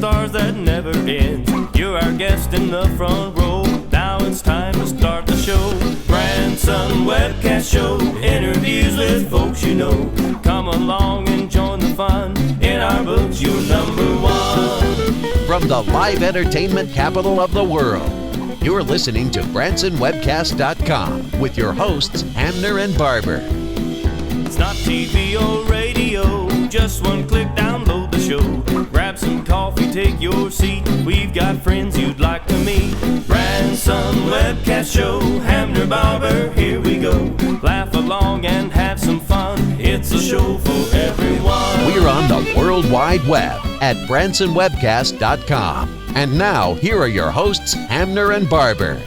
stars that never ends. You're our guest in the front row. Now it's time to start the show. Branson Webcast Show, interviews with folks you know. Come along and join the fun. In our books, you're number one. From the live entertainment capital of the world, you're listening to BransonWebcast.com with your hosts, Hamner and Barber. It's not TV or radio, just one click, download the show. Grab some coffee, take your seat. We've got friends you'd like to meet. Branson Webcast Show, Hamner, Barber, here we go. Laugh along and have some fun. It's a show for everyone. We're on the World Wide Web at BransonWebcast.com. And now, here are your hosts, Hamner and Barber.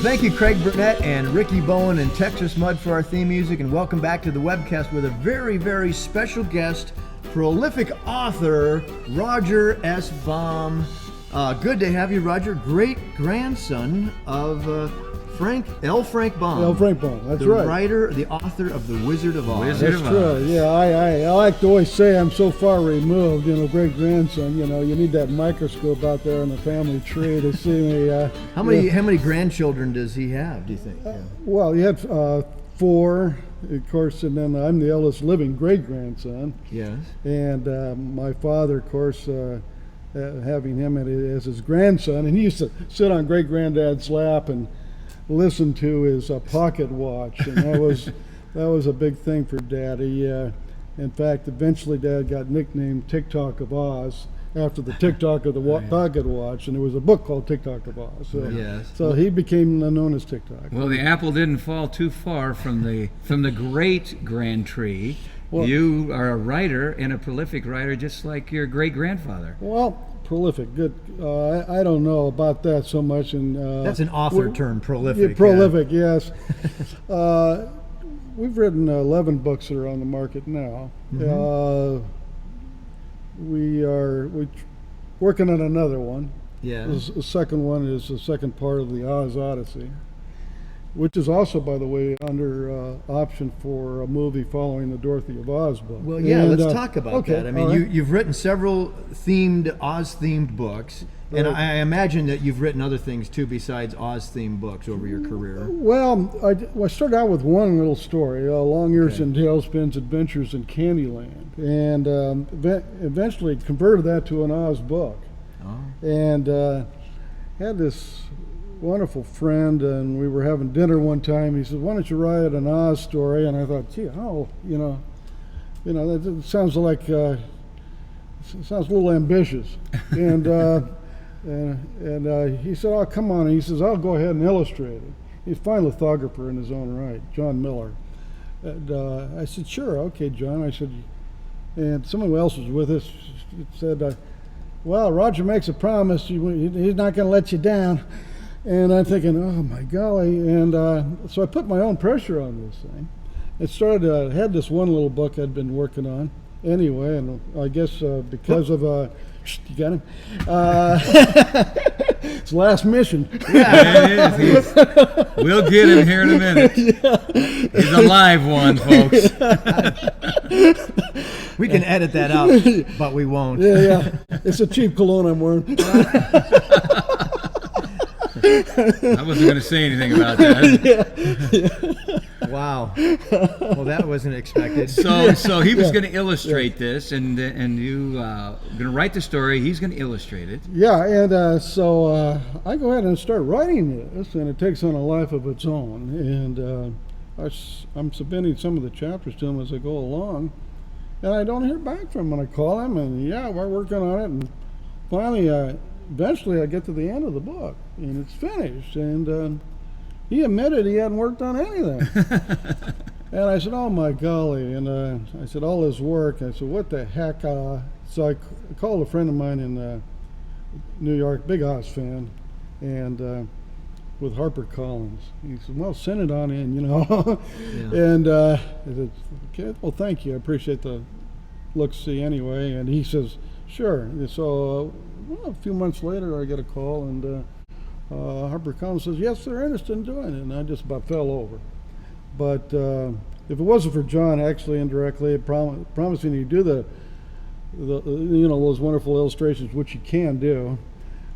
Thank you, Craig Burnett and Ricky Bowen and Texas Mud for our theme music, and welcome back to the webcast with a very, very special guest, prolific author, Roger S. Baum. Good to have you, Roger. Great grandson of Frank Baum. L. Frank Baum, that's right. The writer, the author of The Wizard of Oz. That's true. Yeah, I like to always say I'm so far removed, great grandson. You need that microscope out there in the family tree to see me. How many grandchildren does he have, do you think? Well, he had 4, of course, and then I'm the eldest living great-grandson. Yes. And my father, of course, having him as his grandson, and he used to sit on great-granddad's lap and listen to his pocket watch, and that was a big thing for Daddy. In fact, eventually Dad got nicknamed TikTok of Oz after the TikTok of the pocket watch, and there was a book called TikTok of Oz. So he became known as TikTok. Well, the apple didn't fall too far from the great grand tree. Well, you are a writer and a prolific writer, just like your great grandfather. Well, prolific, good. I don't know about that so much. And that's an author term, prolific. Yeah, prolific, yes. We've written 11 books that are on the market now. Mm-hmm. We're working on another one. Yeah. The second one is the second part of the Oz Odyssey, which is also, by the way, under option for a movie following the Dorothy of Oz book. Well, yeah, let's talk about that. I mean, you've written several Oz-themed books, and I imagine that you've written other things, too, besides Oz-themed books over your career. Well, I started out with one little story, Long Ears and Tailspins Adventures in Candyland, and eventually converted that to an Oz book. Oh. And had this wonderful friend, and we were having dinner one time. He said, "Why don't you write an Oz story?" And I thought, gee, that sounds like sounds a little ambitious. And he said, "Oh, come on." And he says, "I'll go ahead and illustrate it." He's a fine lithographer in his own right, John Miller. And I said, "Sure, okay, John." I said, and someone else was with us. Said, "Well, Roger makes a promise. He's not going to let you down." And I'm thinking, oh my golly, and so I put my own pressure on this thing. It started, had this one little book I'd been working on anyway, and I guess because of, you got him? It's Last Mission. Yeah, it is. We'll get him here in a minute. Yeah. He's a live one, folks. We can edit that out, but we won't. Yeah. It's a cheap cologne I'm wearing. I wasn't going to say anything about that. Yeah. Wow. Well, that wasn't expected. So he was going to illustrate this, and you going to write the story. He's going to illustrate it. Yeah, and so I go ahead and start writing this, and it takes on a life of its own. And I'm submitting some of the chapters to him as I go along, and I don't hear back from him. And I call him, and we're working on it, and finally, eventually I get to the end of the book, and it's finished, and he admitted he hadn't worked on anything. And I said, oh my golly, and I said, all this work, I said, what the heck? So I called a friend of mine in New York, big Oz fan, and with HarperCollins. He said, well, send it on in, Yeah. And I said, okay, well, thank you, I appreciate the look-see anyway. And he says, sure. And so a few months later, I get a call, and HarperCollins says, yes, they're interested in doing it. And I just about fell over. But if it wasn't for John, actually indirectly promising to do those wonderful illustrations, which you can do.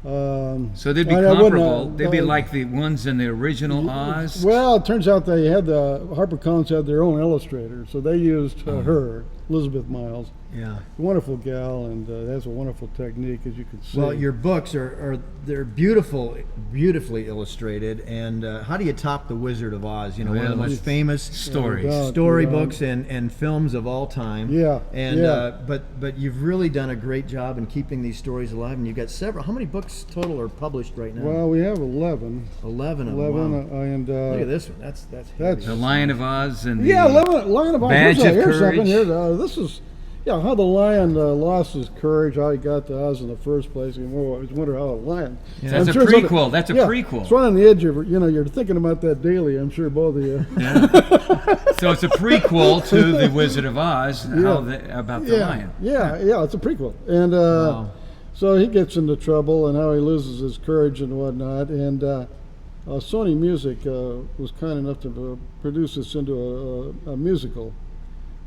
So they'd be comparable. They'd be like the ones in the original Oz. Well, it turns out they had HarperCollins had their own illustrator, so they used her, Elizabeth Miles. Yeah. Wonderful gal, and has a wonderful technique, as you can see. Well, your books they're beautifully illustrated. And how do you top The Wizard of Oz? One of the most famous storybooks and films of all time. Yeah. And but you've really done a great job in keeping these stories alive. And you've got several. How many books total are published right now? Well, we have 11. 11 of them. 11, wow. And look at this one. That's heavy. The Lion of Oz and Lion of Oz. Badge of Here's something Courage. here. This is. Yeah, how the lion lost his courage, how he got to Oz in the first place. You always wonder how a lion. Yeah. That's a prequel. That's a prequel. It's right on the edge of, you're thinking about that daily, I'm sure, both of you. Yeah. So it's a prequel to The Wizard of Oz, about the lion. Yeah, it's a prequel. And so he gets into trouble and how he loses his courage and whatnot. And Sony Music was kind enough to produce this into a musical.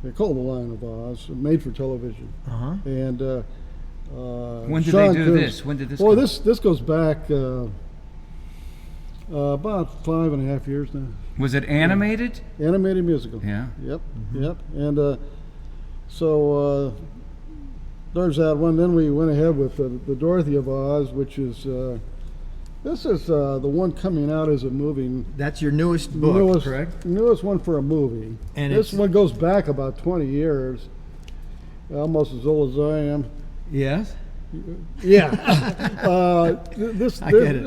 They called The Lion of Oz, made for television. Uh-huh. And when did they do this? When did this? Well, this goes back about 5.5 years now. Was it animated? Animated musical. Yeah. Yep. Mm-hmm. Yep. And so there's that one. Then we went ahead with the Dorothy of Oz, which is. This is the one coming out as a movie. That's your newest book, correct? Newest one for a movie. And this one goes back about 20 years, almost as old as I am. Yes? Yeah. I get it.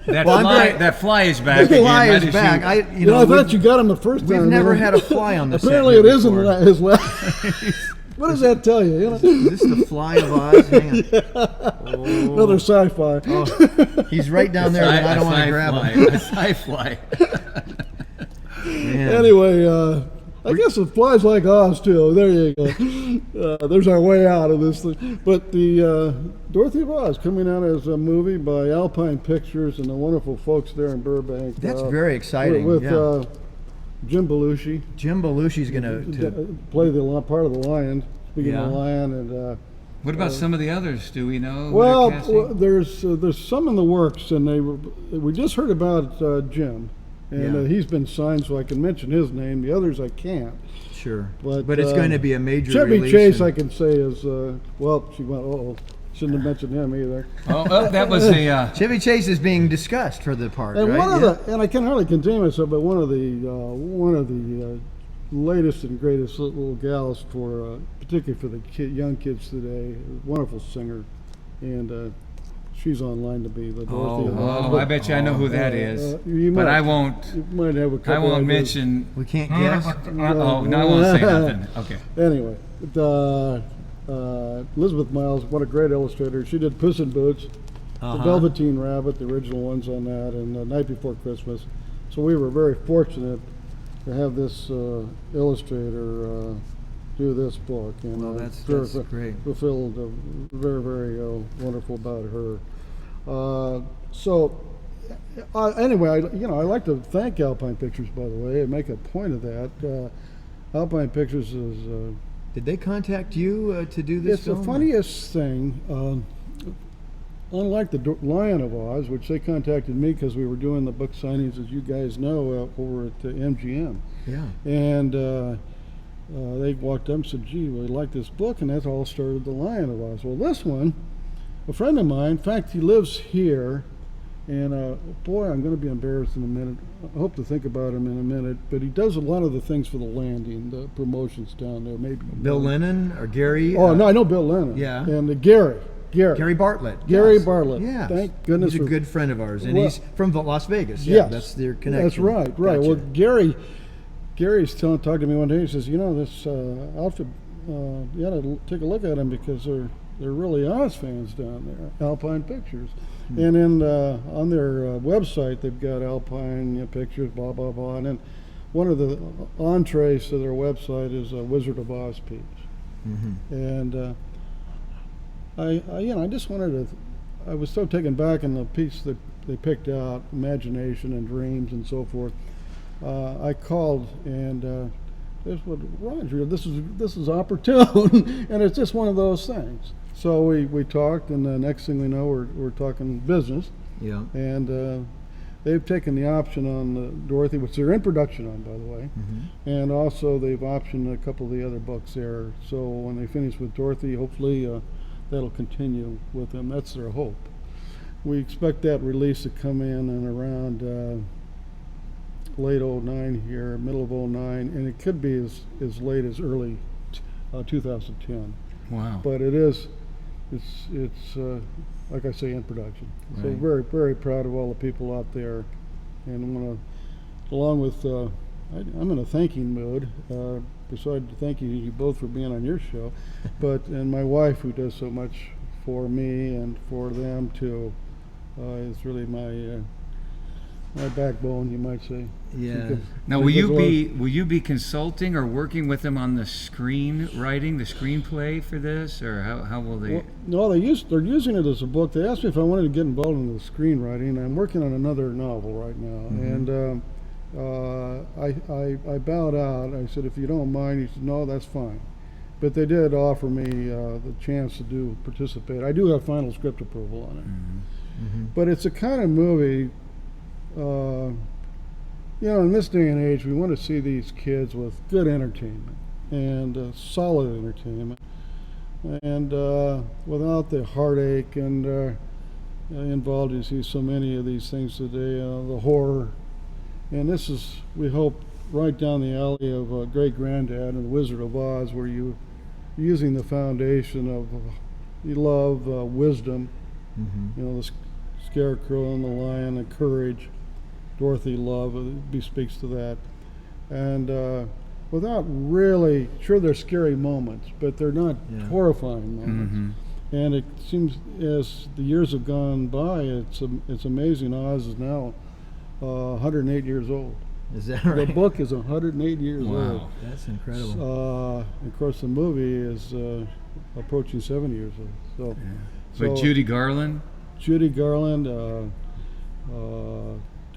That fly is back. The fly is back. I thought you got him the first time. We've never had a fly on this. Apparently it isn't his last. What does that tell you? Is this the Fly of Oz? Hang on. Oh. Another sci-fi. Oh, he's right down there, and I don't want to grab him. A sci-fi. Anyway, I guess it flies like Oz too. There you go. There's our way out of this thing. But the Dorothy of Oz coming out as a movie by Alpine Pictures and the wonderful folks there in Burbank. That's very exciting. With Jim Belushi. Jim Belushi's going to play the part of the lion. Speaking of the lion, and what about some of the others? Do we know? Well, there's some in the works, and we just heard about Jim, and he's been signed, so I can mention his name. The others I can't. Sure, but it's going to be a major Chevy release. Chase, I can say is she went. Shouldn't have mentioned him either. Oh, that was a Chevy Chase is being discussed for the part, and right? One of and I can hardly contain myself, but one of the latest and greatest little gals for particularly for the young kids today. Wonderful singer, and she's online to be the Dorothy of Oz. I bet you I know who that is. But I won't. You might have a couple. I won't ideas. mention. We can't guess. No, I won't say nothing. Okay. Anyway, Elizabeth Miles, what a great illustrator. She did Puss in Boots, The Velveteen Rabbit, the original ones on that, and Night Before Christmas. So we were very fortunate to have this illustrator do this book. And well, that's great. We feel very, very wonderful about her. Anyway, I like to thank Alpine Pictures, by the way, and make a point of that. Alpine Pictures is... Did they contact you to do this film? It's the funniest thing. Unlike the Lion of Oz, which they contacted me because we were doing the book signings, as you guys know, over at MGM. Yeah. And they walked up and said, gee, we like this book, and that's all started the Lion of Oz. Well, this one, a friend of mine, in fact, he lives here, and boy, I'm going to be embarrassed in a minute. I hope to think about him in a minute, but he does a lot of the things for the landing, the promotions down there. Maybe Bill Lennon or Gary? Oh, no, I know Bill Lennon. Yeah. And Gary Bartlett. Gary yes. Bartlett. Yeah. Thank goodness. He's a good friend of ours, and he's from Las Vegas. Yeah, that's their connection. That's right. Gotcha. Well, Gary's talking to me one day. He says, this outfit, you got to take a look at them because they're really Oz fans down there. Alpine Pictures, and then on their website they've got Alpine Pictures, blah blah blah, and then one of the entrees to their website is a Wizard of Oz piece, and. I just wanted to. I was so taken back in the piece that they picked out, imagination and dreams and so forth. I called and Roger, this is opportune, and it's just one of those things. So we talked, and the next thing we know, we're talking business. Yeah. And they've taken the option on Dorothy, which they're in production on, by the way, and also they've optioned a couple of the other books there. So when they finish with Dorothy, hopefully that'll continue with them. That's their hope. We expect that release to come in around late '09 here, middle of '09, and it could be as late as early 2010. Wow. But it's like I say, in production. Right. So very, very proud of all the people out there, and I want to, along with, I'm in a thanking mood. Besides thanking you both for being on your show, and my wife, who does so much for me and for them too, is really my backbone, you might say. Yeah. Now, will you be consulting or working with them on the screenwriting, the screenplay for this, or how will they? Well, no, they're using it as a book. They asked me if I wanted to get involved in the screenwriting. I'm working on another novel right now, and I bowed out. I said, if you don't mind. He said, no, that's fine. But they did offer me the chance to participate. I do have final script approval on it. But it's a kind of movie. In this day and age, we want to see these kids with good entertainment and solid entertainment, and without the heartache and involved. You see so many of these things today, the horror, and this is, we hope, right down the alley of Great Granddad and the Wizard of Oz, where you're using the foundation of love, wisdom, the scarecrow and the lion, and courage. Dorothy love bespeaks to that, and without really, sure, they're scary moments, but they're not horrifying moments. And it seems as the years have gone by, it's amazing. Oz is now 108 years old. Is that right? The book is 108 years old. Wow, that's incredible. Of course, the movie is approaching 7 years old. But Judy Garland. Judy Garland.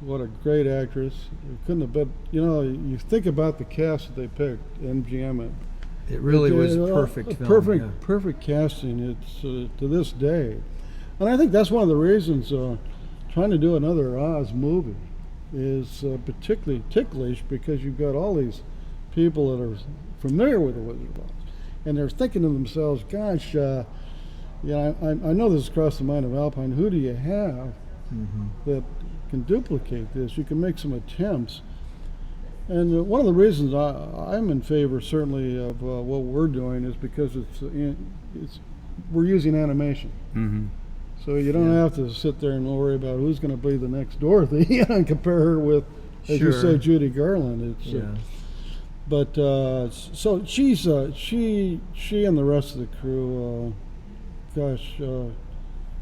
What a great actress. It couldn't have been, you think about the cast that they picked, MGM. It really was perfect film. Perfect casting. It's to this day. And I think that's one of the reasons trying to do another Oz movie is particularly ticklish, because you've got all these people that are familiar with the Wizard of Oz. And they're thinking to themselves, gosh, I know this has crossed the mind of Alpine. Who do you have that can duplicate this? You can make some attempts, and one of the reasons I'm in favor, certainly, of what we're doing is because we're using animation, so you don't have to sit there and worry about who's going to be the next Dorothy and compare her with, as you say, Judy Garland. But so she's she and the rest of the crew,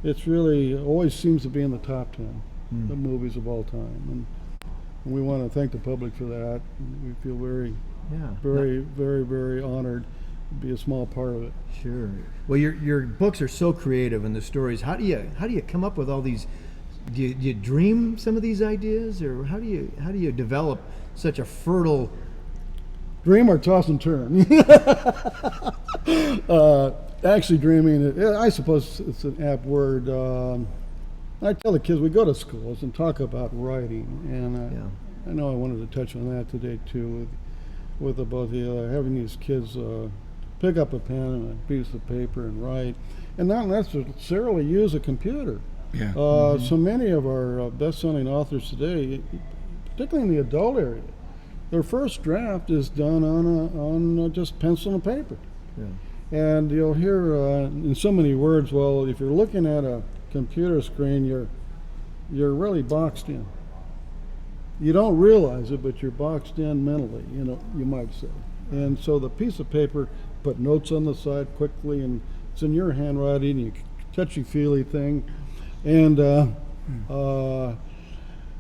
it's really always seems to be in the top 10 of movies of all time, and we want to thank the public for that. We feel very, very honored to be a small part of it. Sure. Well, your books are so creative, and the stories. How do you come up with all these? Do you dream some of these ideas, or how do you develop such a fertile? Dream or toss and turn? Actually, dreaming, I suppose it's an apt word. I tell the kids, we go to schools and talk about writing, and I know I wanted to touch on that today too, with about having these kids pick up a pen and a piece of paper and write, and not necessarily use a computer. So many of our best-selling authors today, particularly in the adult area, their first draft is done on just pencil and paper. And you'll hear in so many words, well, if you're looking at a computer screen, you're really boxed in. You don't realize it, but you're boxed in mentally, you might say. And so the piece of paper, put notes on the side quickly, and it's in your handwriting, you touchy-feely thing. And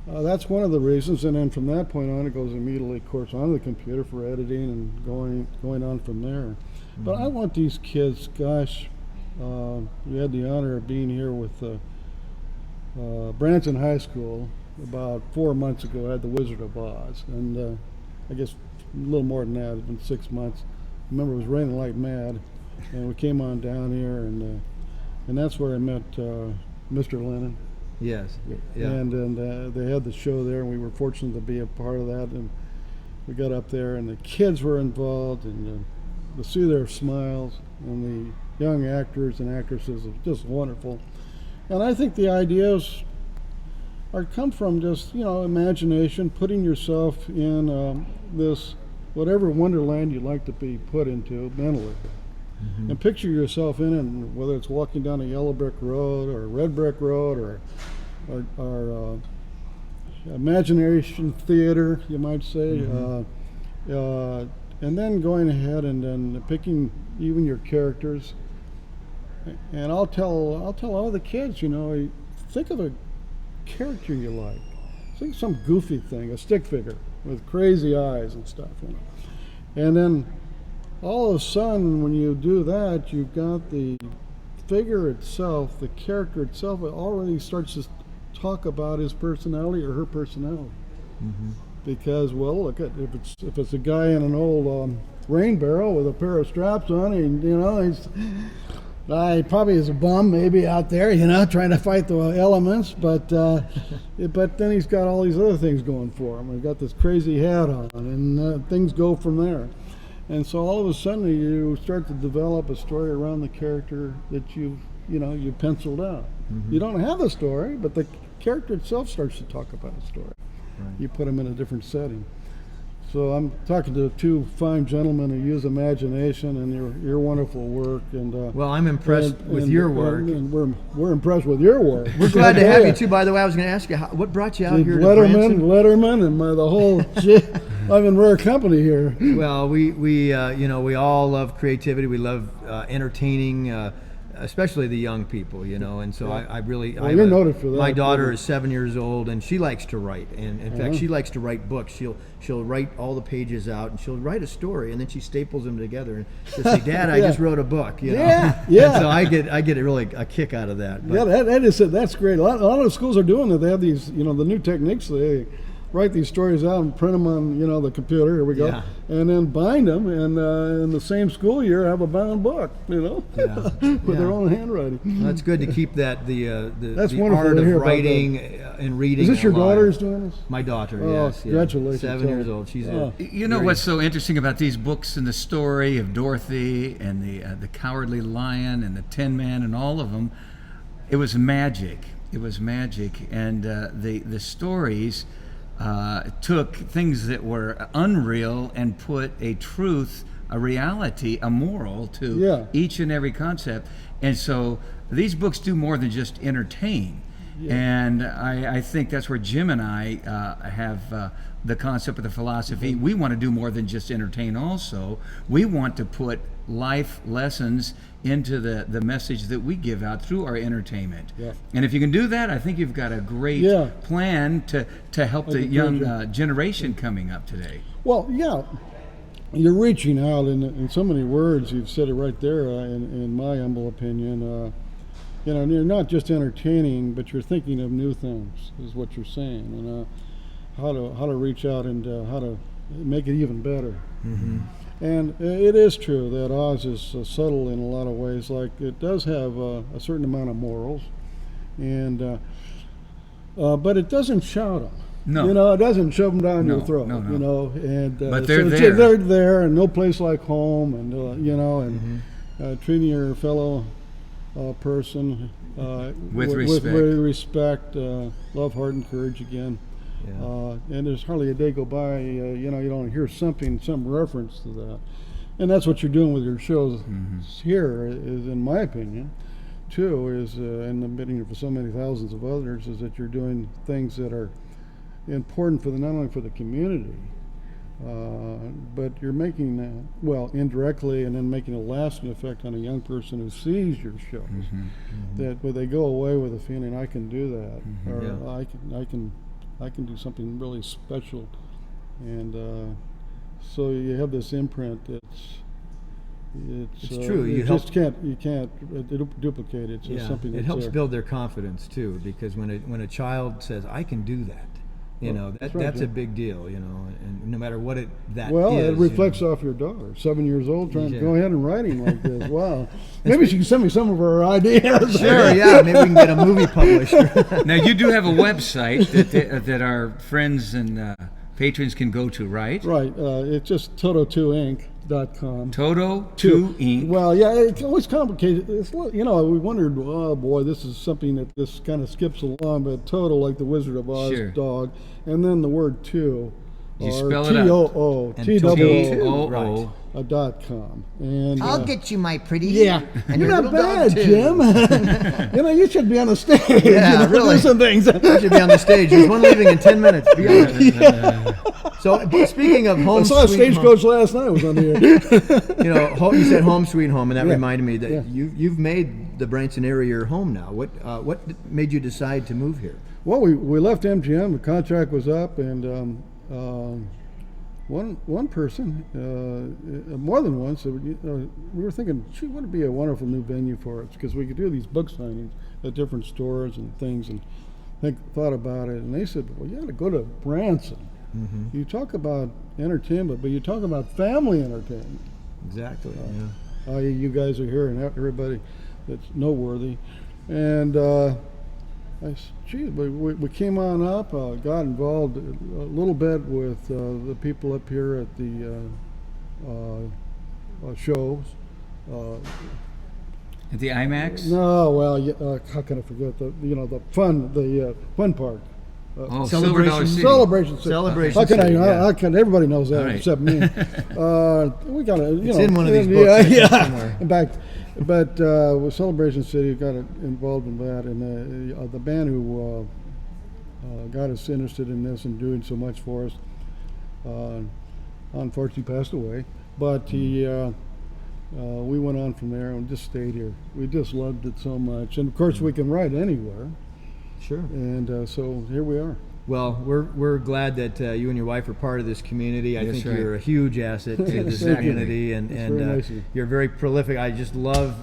that's one of the reasons. And then from that point on, it goes immediately, of course, onto the computer for editing and going on from there. But I want these kids, gosh, we had the honor of being here with Branson High School about 4 months ago. I had the Wizard of Oz, and I guess a little more than that. It's been 6 months. I remember it was raining like mad, and we came on down here, and that's where I met Mr. Lennon. Yes. Yeah. And they had the show there, and we were fortunate to be a part of that. And we got up there, and the kids were involved, and to see their smiles, and the young actors and actresses was just wonderful. And I think the ideas come from just, imagination, putting yourself in this whatever wonderland you'd like to be put into mentally. Mm-hmm. And picture yourself in it, and whether it's walking down a yellow brick road or a red brick road or imagination theater, you might say. Mm-hmm. And then going ahead and then picking even your characters. And I'll tell all the kids, think of a character you like. Think some goofy thing, a stick figure with crazy eyes and stuff, And then all of a sudden, when you do that, you've got the figure itself, the character itself, it already starts to talk about his personality or her personality. Mm-hmm. Because, well, look at if it's a guy in an old rain barrel with a pair of straps on, and he probably is a bum maybe out there, trying to fight the elements, but then he's got all these other things going for him. He's got this crazy hat on, and things go from there. And so all of a sudden you start to develop a story around the character that you penciled out. Mm-hmm. You don't have a story, but the character itself starts to talk about a story. Right. You put them in a different setting. So I'm talking to two fine gentlemen who use imagination and your wonderful work. And well, I'm impressed with your work. And we're impressed with your work. We're glad to have you too. By the way, I was going to ask you, what brought you out here to Branson? Letterman, and the whole. I'm in rare company here. Well, we all love creativity. We love entertaining. Especially the young people, and so I really. Well, you're noted for that. My daughter is 7 years old, and she likes to write, and in fact, she likes to write books. She'll write all the pages out, and she'll write a story, and then she staples them together, and she'll say, "Dad, I just wrote a book." Yeah. And so I get really a kick out of that. But. Yeah, that's great. A lot of schools are doing it. They have these, the new techniques. They write these stories out and print them on, the computer. Here we go. Yeah. And then bind them, and in the same school year have a bound book, with their own handwriting. Well, that's good to keep that the that's the art of writing and reading. Is this your daughter who's doing this? My daughter, yes. Congratulations. 7 years old. She's what's so interesting about these books and the story of Dorothy and the Cowardly Lion and the Tin Man and all of them, it was magic. It was magic, and the stories. Took things that were unreal and put a truth, a reality, a moral to each and every concept. And so these books do more than just entertain. Yeah. And I think that's where Jim and I have the concept of the philosophy. Mm-hmm. We want to do more than just entertain also. We want to put life lessons into the message that we give out through our entertainment. Yeah. And if you can do that, I think you've got a great plan to help the young generation coming up today. Well, yeah. You're reaching out in so many words. You've said it right there, in my humble opinion. You're not just entertaining, but you're thinking of new things, is what you're saying. And how to reach out and how to make it even better. Mm-hmm. And it is true that Oz is subtle in a lot of ways. Like, it does have a certain amount of morals, and but it doesn't shout them. No, it doesn't shove them down your throat. No. And but they're there. They're there, and no place like home, and treating your fellow person with respect, love, heart, and courage again. Yeah. And there's hardly a day go by, you don't hear some reference to that. And that's what you're doing with your shows here, is, in my opinion, too, is, and I'm bidding for so many thousands of others, is that you're doing things that are important for not only for the community, but you're making, indirectly, and then making a lasting effect on a young person who sees your shows, that when they go away with a feeling, I can do that, or I can do something really special, and so you have this imprint. It's true. You can't duplicate it. It's something. It helps build their confidence too, because when a child says, "I can do that," You know, That's that's right, a Jim. big deal, you know, and no matter what that Well, is. it reflects you know. off your daughter, 7 years old, trying Yeah. to go ahead and writing like this. Wow. Maybe she can send me some of her ideas. Sure, yeah, maybe we can get a movie published. Now, you do have a website that our friends and patrons can go to, right? Right. It's just Toto2Inc.com. Toto2 Inc. Well, yeah, it's always complicated. It's, you know, we wondered, oh boy, this is something that this kind of skips along, but Toto, like the Wizard of Oz Sure. dog, and then the word two. You or spell it out. T-O-O, And T-O-O, T-O-O. .com. And, I'll get you, my pretty. yeah, And you're your not little bad, dog, too. Jim. You know, you should be on the stage. Yeah, you know, really. do some things. You should be on the stage. There's one leaving in 10 minutes. Be on it. So, but speaking of I home saw a sweet home, stagecoach last night. Was on the air. you know, you said home sweet home, and that Yeah. reminded me that Yeah. you've made the Branson area your home now. What made you decide to move here? Well, we left MGM. The contract was up, and one person, more than one, so we were thinking, gee, would it be a wonderful new venue for us? Because we could do these book signings at different stores and things, and thought about it. And they said, well, you got to go to Branson. Mm-hmm. You talk about entertainment, but you talk about family entertainment. Exactly. Yeah. You guys are here, and everybody that's noteworthy. And I said, gee, we came on up, got involved a little bit with the people up here at the shows. At the IMAX? No, well, how can I forget the fun park. Oh, Celebration Silver Dollar City. City. Celebration City. Celebration How can City, I? yeah. How can everybody knows that All right. except me? We got to. It's in one of these books, Yeah. somewhere. In fact, but with Celebration City, got involved in that, and the band who got us interested in this and doing so much for us, unfortunately passed away. But he. We went on from there and just stayed here. We just loved it so much, and of course we can write anywhere. Sure. And so here we are. Well, we're glad that you and your wife are part of this community. I That's think right. you're a huge asset to this Exactly. community, and That's very nice of you. you're very prolific. I just love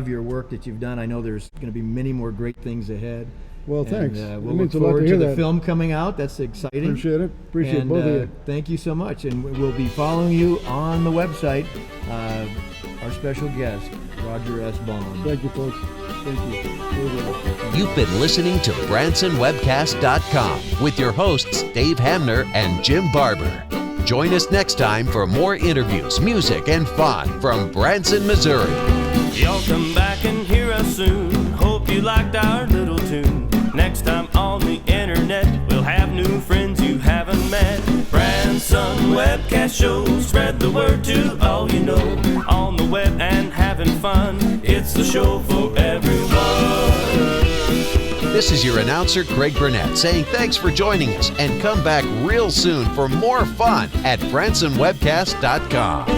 your work that you've done. I know there's going to be many more great things ahead. Well, And, thanks. we'll It look means a lot to forward to hear the that. film coming out. That's exciting. Appreciate it. Appreciate And, both of you. Thank you so much. And we'll be following you on the website. Our special guest, Roger S. Baum. Thank you, folks. Thank you. Very good. You've been listening to BransonWebcast.com with your hosts Dave Hamner and Jim Barber. Join us next time for more interviews, music, and fun from Branson, Missouri. Y'all come back and hear us soon. Hope you liked our little tune. Next time on the internet, we'll have new friends you haven't met. Branson Webcast Show, spread the word to all you know. On the web and having fun, it's the show for everyone. This is your announcer, Craig Burnett, saying thanks for joining us and come back real soon for more fun at BransonWebcast.com.